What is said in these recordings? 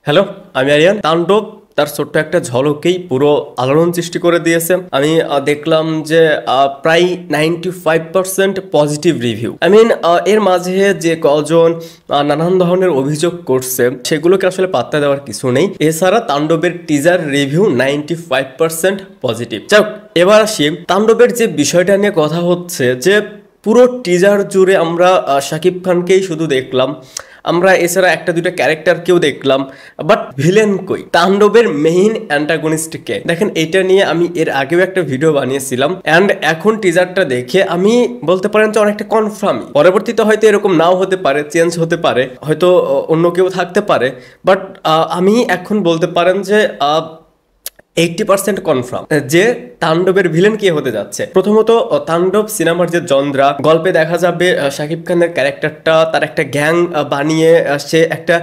Hello, আমি আরিয়ান। তাণ্ডব তার ছোট্ট একটা ঝলকেই পুরো আলোড়ন সৃষ্টি করে দিয়েছে। আমি দেখলাম যে প্রায় 95% পজিটিভ রিভিউ। এর মাঝে যে কজন নানান ধরনের অভিযোগ করছে সেগুলোকে আসলে পাত্তা দেওয়ার কিছু নেই। এছাড়া তাণ্ডবের টিজার রিভিউ 95% পজিটিভ। যাক, এবার আসি তাণ্ডবের যে বিষয়টা নিয়ে কথা হচ্ছে যে পুরো টিজার জুড়ে আমরা শাকিব খানকেই শুধু দেখলাম। আমরা এছাড়া একটা দুইটা ক্যারেক্টারকেও দেখলাম, বাট ভিলেন কই? তাণ্ডবের মেইন অ্যান্টাগনিস্ট কে? দেখেন, এটা নিয়ে আমি এর আগেও একটা ভিডিও বানিয়েছিলাম অ্যান্ড এখন টিজারটা দেখে আমি বলতে পারেন যে অনেকটা কনফার্মই। পরবর্তীতে হয়তো এরকম নাও হতে পারে, চেঞ্জ হতে পারে, হয়তো অন্য কেউ থাকতে পারে, বাট আমি এখন বলতে পারেন যে 80% কনফার্ম যে তাণ্ডবের ভিলেন কে হতে যাচ্ছে। প্রথমত, তাণ্ডব সিনেমার যে জনরা, গল্পে দেখা যাবে শাকিব খানের ক্যারেক্টারটা তার একটা গ্যাং বানিয়ে সে একটা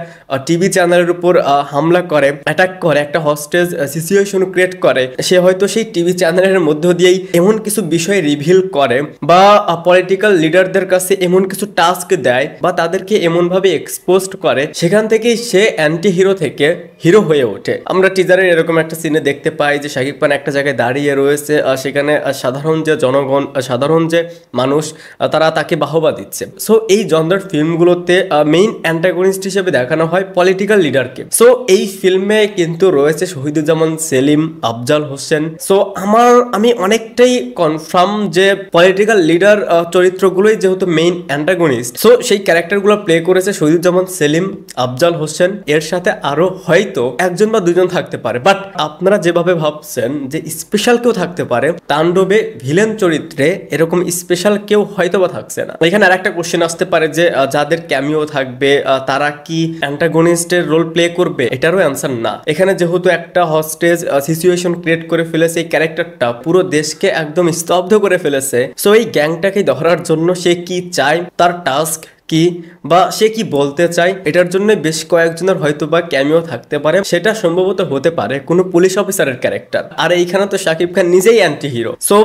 টিভি চ্যানেলের উপর হামলা করে, অ্যাটাক করে, একটা হস্টেজ সিচুয়েশন ক্রিয়েট করে। সে হয়তো সেই টিভি চ্যানেলের মধ্য দিয়েই এমন কিছু বিষয় রিভিল করে বা পলিটিক্যাল লিডারদের কাছে এমন কিছু টাস্ক দেয় বা তাদেরকে এমনভাবে এক্সপোজড করে, সেখান থেকেই সে অ্যান্টি হিরো থেকে হিরো হয়ে ওঠে। আমরা টিজারের এরকম একটা সিনে দেখতে পাই যে শাকিব খান একটা জায়গায় দাঁড়িয়ে রয়েছে, সেখানে সাধারণ যে জনগণ, সাধারণ যে মানুষ, তারা তাকে বাহবা দিচ্ছে। সো এই জনরার ফিল্মগুলোতে মেইন অ্যান্টাগনিস্ট হিসেবে দেখানো হয় পলিটিক্যাল লিডারকে। সো এই ফিল্মে কিন্তু রয়েছে শহীদুজ্জামান সেলিম, আফজাল হোসেন। সো আমি অনেকটাই কনফার্ম যে পলিটিক্যাল লিডার চরিত্রগুলোই যেহেতু মেইন অ্যান্টাগনিস্ট, সো সেই ক্যারেক্টারগুলো প্লে করেছে শহীদুজ্জামান সেলিম, আফজাল হোসেন। এর সাথে আরো হয়তো একজন বা দুজন থাকতে পারে, বাট আপনারা যেভাবে ভাবছেন যে স্পেশাল কেউ থাকতে পারে, তাণ্ডবে ভিলেন চরিত্রে এরকম স্পেশাল কেউ হয়তো বা থাকছে না। এখানে আর একটা কোশ্চেন আসতে পারে যে যাদের ক্যামিও থাকবে তারা কি অ্যান্টাগনিস্টের রোল প্লে করবে? এটারও অ্যান্সার না। এখানে যেহেতু একটা হস্টেজ সিচুয়েশন ক্রিয়েট করে ফেলেছে, এই ক্যারেক্টারটা পুরো দেশকে একদম স্তব্ধ করে ফেলেছে। সো এই গ্যাংটাকে ধরার জন্য সে কি চায়, তার টাস্ক কি বা সে কি বলতে চায়, এটার জন্য বেশ কয়েকজনের হয়তো বা ক্যামিও থাকতে পারে। সেটা সম্ভবত হতে পারে কোনো পুলিশ অফিসারের ক্যারেক্টার। আর এইখানে তো শাকিব খান নিজেই অ্যান্টি হিরো। সো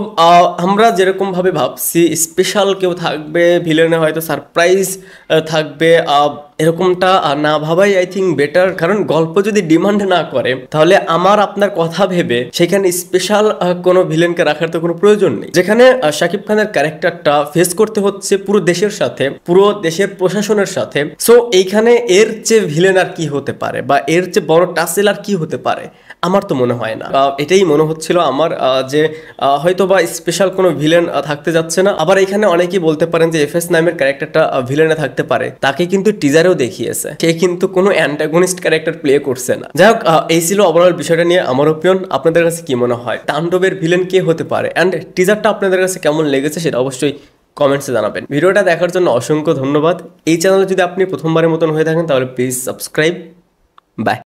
আমরা যেরকম ভাবে ভাবছি স্পেশাল কেউ থাকবে, ভিলেনে হয়তো সারপ্রাইজ থাকবে, এরকমটা না ভাবাই আই থিঙ্ক বেটার। কারণ গল্প যদি ডিমান্ড না করে তাহলে আমার আপনার কথা ভেবে সেখানে স্পেশাল কোনো ভিলেনকে রাখার তো কোনো প্রয়োজন নেই। যেখানে শাকিব খানের ক্যারেক্টারটা ফেস করতে হচ্ছে পুরো দেশের সাথে, পুরো দেশের প্রশাসনের সাথে। সো এইখানে এর চেয়ে ভিলেন আর কি হতে পারে বা এর চেয়ে বড় টাসেল আর কি হতে পারে? আমার তো মনে হয় না। এটাই মনে হচ্ছিল আমার, যে হয়তো বা স্পেশাল কোনো ভিলেন থাকতে যাচ্ছে না। আবার এখানে অনেকেই বলতে পারেন যে এফএস নামের ক্যারেক্টারটা ভিলেনে থাকতে পারে, তাকে কিন্তু টিজারেও দেখিয়েছে, সে কিন্তু কোনো অ্যান্টাগনিস্ট ক্যারেক্টার প্লে করছে না। যাই হোক, এই ছিল ওভারঅল বিষয়টা নিয়ে আমার ওপিনিয়ন। আপনাদের কাছে কি মনে হয় তাণ্ডবের ভিলেন কে হতে পারে, অ্যান্ড টিজারটা আপনাদের কাছে কেমন লেগেছে সেটা অবশ্যই কমেন্টসে জানাবেন। ভিডিওটা দেখার জন্য অসংখ্য ধন্যবাদ। এই চ্যানেলে যদি আপনি প্রথমবারের মতন হয়ে থাকেন তাহলে প্লিজ সাবস্ক্রাইব। বাই।